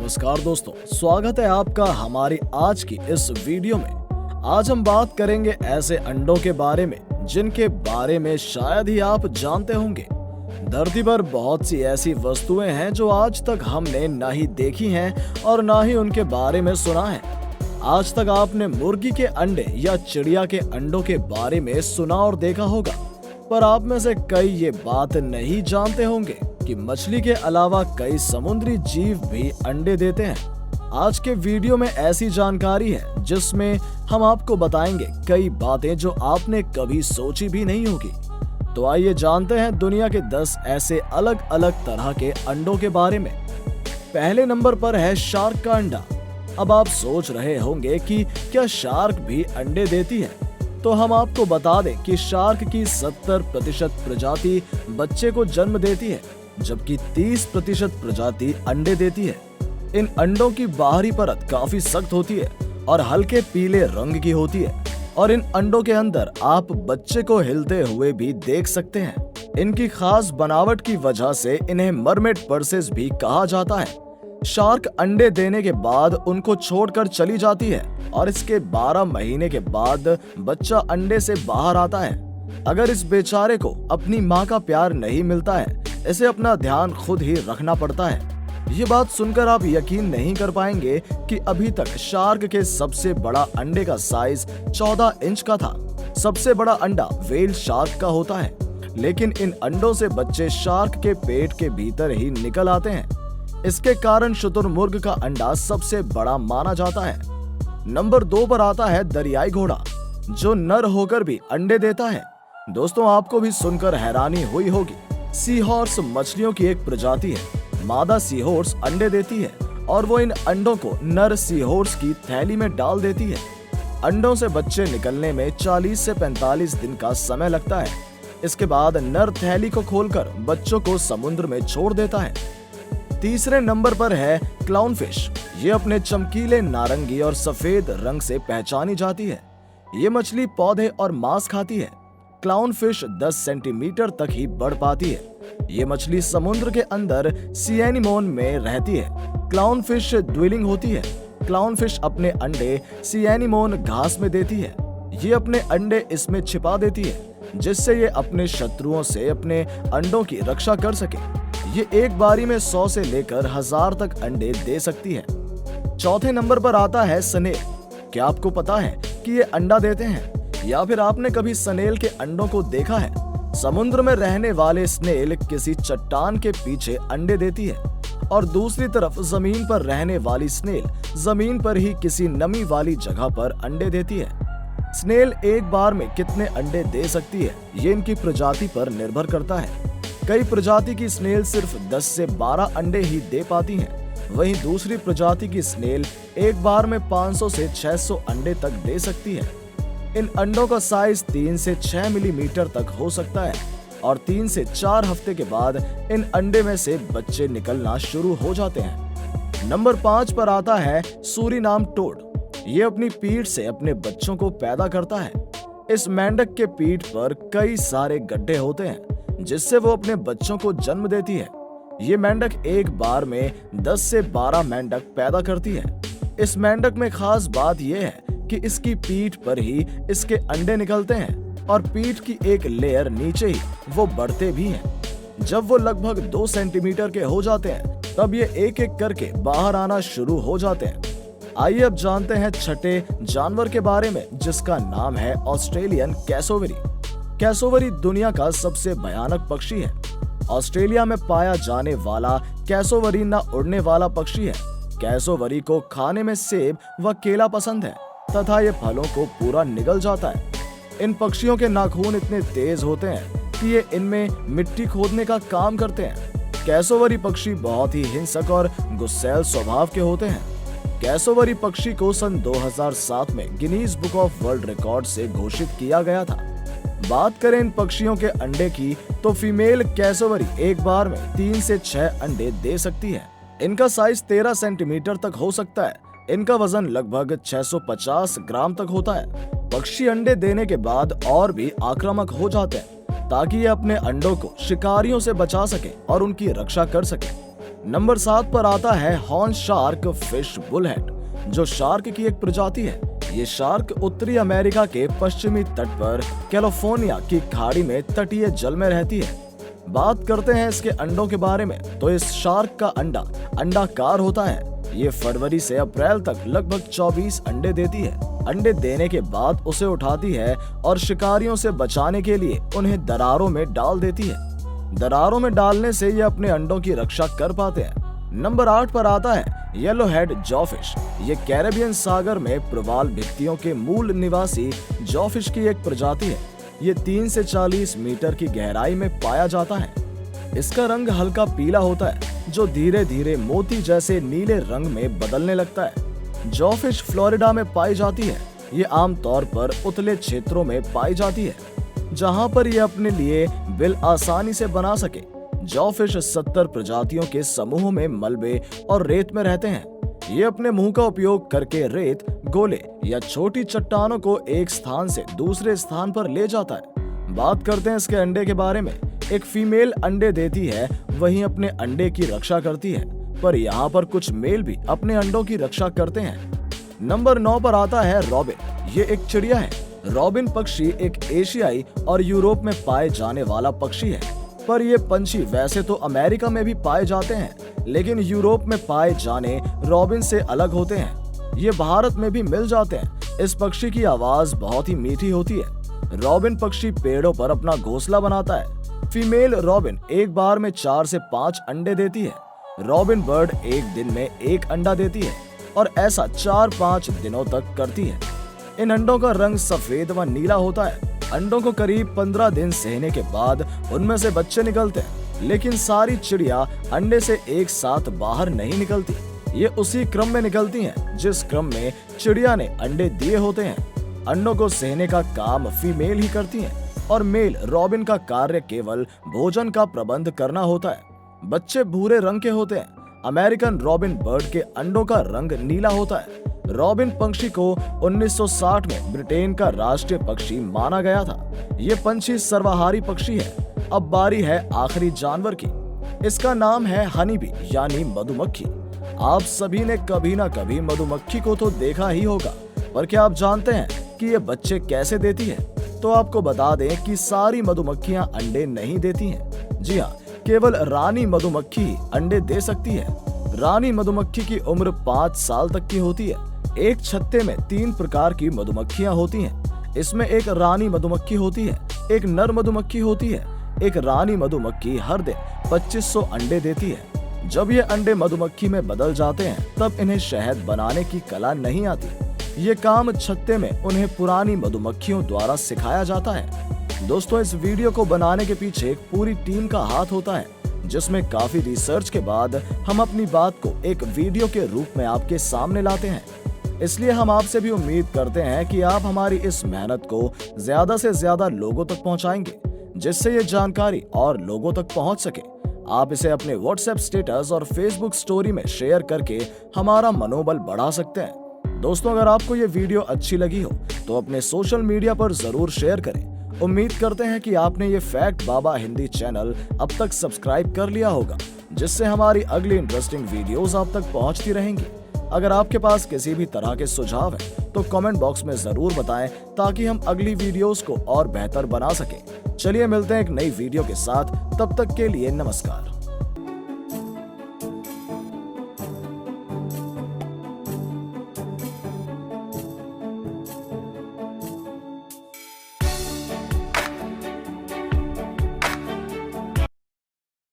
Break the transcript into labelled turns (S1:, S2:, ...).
S1: नमस्कार दोस्तों, स्वागत है आपका हमारी आज की इस वीडियो में। आज हम बात करेंगे ऐसे अंडों के बारे में जिनके बारे में शायद ही आप जानते होंगे। धरती पर बहुत सी ऐसी वस्तुएं हैं जो आज तक हमने ना ही देखी हैं और ना ही उनके बारे में सुना है। आज तक आपने मुर्गी के अंडे या चिड़िया के अंडों के बारे में सुना और देखा होगा, पर आप में से कई ये बात नहीं जानते होंगे कि मछली के अलावा कई समुद्री जीव भी अंडे देते हैं। आज के वीडियो में ऐसी जानकारी है जिसमें हम आपको बताएंगे कई बातें जो आपने कभी सोची भी नहीं होगी। तो आइए जानते हैं दुनिया के 10 ऐसे अलग अलग तरह के अंडों के बारे में। पहले नंबर पर है शार्क का अंडा। अब आप सोच रहे होंगे कि क्या शार्क भी अंडे देती है? तो हम आपको बता दें कि शार्क की 70% प्रजाति बच्चे को जन्म देती है, जबकि 30% प्रजाति अंडे देती है। इन अंडों की बाहरी परत काफी सख्त होती है और हल्के पीले रंग की होती है, और इन अंडों के अंदर आप बच्चे को हिलते हुए भी देख सकते हैं। इनकी खास बनावट की वजह से इन्हें मरमेड पर्सेस भी कहा जाता है। शार्क अंडे देने के बाद उनको छोड़कर चली जाती है और इसके 12 महीने के बाद बच्चा अंडे से बाहर आता है। अगर इस बेचारे को अपनी माँ का प्यार नहीं मिलता है, इसे अपना ध्यान खुद ही रखना पड़ता है। ये बात सुनकर आप यकीन नहीं कर पाएंगे कि अभी तक शार्क के सबसे बड़ा अंडे का साइज 14 इंच का था। सबसे बड़ा अंडा व्हेल शार्क का होता है, लेकिन इन अंडों से बच्चे शार्क के पेट के भीतर ही निकल आते हैं। इसके कारण शुतुरमुर्ग का अंडा सबसे बड़ा माना जाता है। नंबर 2 पर आता है दरियाई घोड़ा, जो नर होकर भी अंडे देता है। दोस्तों, आपको भी सुनकर हैरानी हुई होगी। सी हॉर्स मछलियों की एक प्रजाति है। मादा सी हॉर्स अंडे देती है और वो इन अंडों को नर सी हॉर्स की थैली में डाल देती है। अंडों से बच्चे निकलने में 40 से 45 दिन का समय लगता है। इसके बाद नर थैली को खोलकर बच्चों को समुद्र में छोड़ देता है। तीसरे नंबर पर है क्लाउनफिश। ये अपने चमकीले नारंगी और सफेद रंग से पहचानी जाती है। ये मछली पौधे और मांस खाती है। क्लाउनफिश 10 सेंटीमीटर तक ही बढ़ पाती है। ये मछली समुद्र के अंदर सी एनीमोन में रहती है। क्लाउनफिश ड्विलिंग होती है। क्लाउनफिश अपने अंडे सी एनीमोन घास में देती है। ये अपने अंडे इसमें छिपा देती है, जिससे ये अपने शत्रुओं से अपने अंडों की रक्षा कर सके। ये एक बारी में 100 से लेकर 1000 तक अंडे दे सकती है। चौथे नंबर पर आता है स्नेल। क्या आपको पता है कि ये अंडा देते हैं, या फिर आपने कभी स्नेल के अंडों को देखा है? समुद्र में रहने वाले स्नेल किसी चट्टान के पीछे अंडे देती है, और दूसरी तरफ जमीन पर रहने वाली स्नेल जमीन पर ही किसी नमी वाली जगह पर अंडे देती है। स्नेल एक बार में कितने अंडे दे सकती है, ये इनकी प्रजाति पर निर्भर करता है। कई प्रजाति की स्नेल सिर्फ 10 से 12 अंडे ही दे पाती हैं। वहीं दूसरी प्रजाति की स्नेल एक बार में 500 से 600 अंडे तक दे सकती है। इन अंडों का साइज 3 से 6 मिलीमीटर तक हो सकता है, और 3 से 4 हफ्ते के बाद इन अंडे में से बच्चे निकलना शुरू हो जाते हैं। नंबर 5 पर आता है सूरीनाम टोड। ये अपनी पीठ से अपने बच्चों को पैदा करता है। इस मेंढक के पीठ पर कई सारे गड्ढे होते हैं, जिससे वो अपने बच्चों को जन्म देती है। ये मेंढक एक बार में 10 से 12 मेंढक पैदा करती है। इस मेंढक में खास बात यह है कि इसकी पीठ पर ही इसके अंडे निकलते हैं, और पीठ की एक लेयर नीचे ही वो बढ़ते भी हैं। जब वो लगभग 2 सेंटीमीटर के हो जाते हैं, तब ये एक एक करके बाहर आना शुरू हो जाते हैं। आइए अब जानते हैं छठे जानवर के बारे में, जिसका नाम है ऑस्ट्रेलियन कैसोवरी। कैसोवरी दुनिया का सबसे भयानक पक्षी है। ऑस्ट्रेलिया में पाया जाने वाला कैसोवरी न उड़ने वाला पक्षी है। कैसोवरी को खाने में सेब व केला पसंद है, तथा ये फलों को पूरा निगल जाता है। इन पक्षियों के नाखून इतने तेज होते हैं कि ये इनमें मिट्टी खोदने का काम करते हैं। कैसोवरी पक्षी बहुत ही हिंसक और गुस्सैल स्वभाव के होते हैं। कैसोवरी पक्षी को सन 2007 में Guinness book of world record से घोषित किया गया था। बात करें इन पक्षियों के अंडे की, तो फीमेल कैसोवरी एक बार में 3 से 6 अंडे दे सकती है। इनका साइज 13 सेंटीमीटर तक हो सकता है। इनका वजन लगभग 650 ग्राम तक होता है। पक्षी अंडे देने के बाद और भी आक्रामक हो जाते हैं, ताकि ये अपने अंडों को शिकारियों से बचा सके और उनकी रक्षा कर सके। नंबर 7 पर आता है हॉर्न शार्क फिश बुलहेड, जो शार्क की एक प्रजाति है। ये शार्क उत्तरी अमेरिका के पश्चिमी तट पर कैलिफोर्निया की खाड़ी में तटीय जल में रहती है। बात करते हैं इसके अंडों के बारे में, तो इस शार्क का अंडा अंडाकार होता है। ये फरवरी से अप्रैल तक लगभग 24 अंडे देती है। अंडे देने के बाद उसे उठाती है और शिकारियों से बचाने के लिए उन्हें दरारों में डाल देती है। दरारों में डालने से ये अपने अंडों की रक्षा कर पाते हैं। नंबर 8 पर आता है येलो हेड जॉफिश। ये कैरेबियन सागर में प्रवाल भित्तियों के मूल निवासी जॉफिश की एक प्रजाति है। ये 3 से 40 मीटर की गहराई में पाया जाता है। इसका रंग हल्का पीला होता है, जो धीरे धीरे मोती जैसे नीले रंग में बदलने लगता है। जॉफिश फ्लोरिडा में पाई जाती है। ये आमतौर पर उतले क्षेत्रों में पाई जाती है, जहां पर ये अपने लिए बिल आसानी से बना सके। जॉफिश 70 प्रजातियों के समूह में मलबे और रेत में रहते हैं। ये अपने मुंह का उपयोग करके रेत, गोले या छोटी चट्टानों को एक स्थान से दूसरे स्थान पर ले जाता है। बात करते हैं इसके अंडे के बारे में। एक फीमेल अंडे देती है, वहीं अपने अंडे की रक्षा करती है, पर यहाँ पर कुछ मेल भी अपने अंडों की रक्षा करते हैं। नंबर 9 पर आता है रॉबिन। ये एक चिड़िया है। रॉबिन पक्षी एक एशियाई और यूरोप में पाए जाने वाला पक्षी है, पर ये पंछी वैसे तो अमेरिका में भी पाए जाते हैं, लेकिन यूरोप में पाए जाने रॉबिन से अलग होते हैं। ये भारत में भी मिल जाते हैं। इस पक्षी की आवाज बहुत ही मीठी होती है। रॉबिन पक्षी पेड़ों पर अपना घोंसला बनाता है। फीमेल रॉबिन एक बार में 4 से 5 अंडे देती है। रॉबिन बर्ड एक दिन में 1 अंडा देती है और ऐसा 4-5 दिनों तक करती है। इन अंडों का रंग सफेद व नीला होता है। अंडों को करीब 15 दिन सहने के बाद उनमें से बच्चे निकलते हैं, लेकिन सारी चिड़िया अंडे से एक साथ बाहर नहीं निकलती। ये उसी क्रम में निकलती हैं जिस क्रम में चिड़िया ने अंडे दिए होते हैं। अंडों को सहने का काम फीमेल ही करती हैं और मेल रॉबिन का कार्य केवल भोजन का प्रबंध करना होता है। बच्चे भूरे रंग के होते हैं। अमेरिकन रॉबिन बर्ड के अंडों का रंग नीला होता है। रॉबिन पक्षी को 1960 में ब्रिटेन का राष्ट्रीय पक्षी माना गया था। ये पंछी सर्वाहारी पक्षी है। अब बारी है आखिरी जानवर की। इसका नाम है हनीबी यानी मधुमक्खी। आप सभी ने कभी ना कभी मधुमक्खी को तो देखा ही होगा, पर क्या आप जानते हैं कि ये बच्चे कैसे देती है? तो आपको बता दें कि सारी मधुमक्खियां अंडे नहीं देती हैं। जी हाँ, केवल रानी मधुमक्खी ही अंडे दे सकती है। रानी मधुमक्खी की उम्र 5 साल तक की होती है। एक छत्ते में 3 प्रकार की मधुमक्खियां होती हैं। इसमें एक रानी मधुमक्खी होती है, एक नर मधुमक्खी होती है। एक रानी मधुमक्खी हर दिन 2500 अंडे देती है। जब ये अंडे मधुमक्खी में बदल जाते हैं, तब इन्हें शहद बनाने की कला नहीं आती। ये काम छत्ते में उन्हें पुरानी मधुमक्खियों द्वारा सिखाया जाता है। दोस्तों, इस वीडियो को बनाने के पीछे एक पूरी टीम का हाथ होता है, जिसमें काफी रिसर्च के बाद हम अपनी बात को एक वीडियो के रूप में आपके सामने लाते हैं। इसलिए हम आपसे भी उम्मीद करते हैं कि आप हमारी इस मेहनत को ज्यादा से ज्यादा लोगों तक पहुंचाएंगे, जिससे ये जानकारी और लोगों तक पहुंच सके। आप इसे अपने व्हाट्सएप स्टेटस और फेसबुक स्टोरी में शेयर करके हमारा मनोबल बढ़ा सकते हैं। दोस्तों, अगर आपको ये वीडियो अच्छी लगी हो तो अपने सोशल मीडिया पर जरूर शेयर करें। उम्मीद करते हैं कि आपने ये फैक्ट बाबा हिंदी चैनल अब तक सब्सक्राइब कर लिया होगा, जिससे हमारी अगली इंटरेस्टिंग वीडियोस आप तक पहुंचती रहेंगी। अगर आपके पास किसी भी तरह के सुझाव हैं, तो कमेंट बॉक्स में जरूर बताएं, ताकि हम अगली वीडियोस को और बेहतर बना सकें। चलिए मिलते हैं एक नई वीडियो के साथ, तब तक के लिए नमस्कार।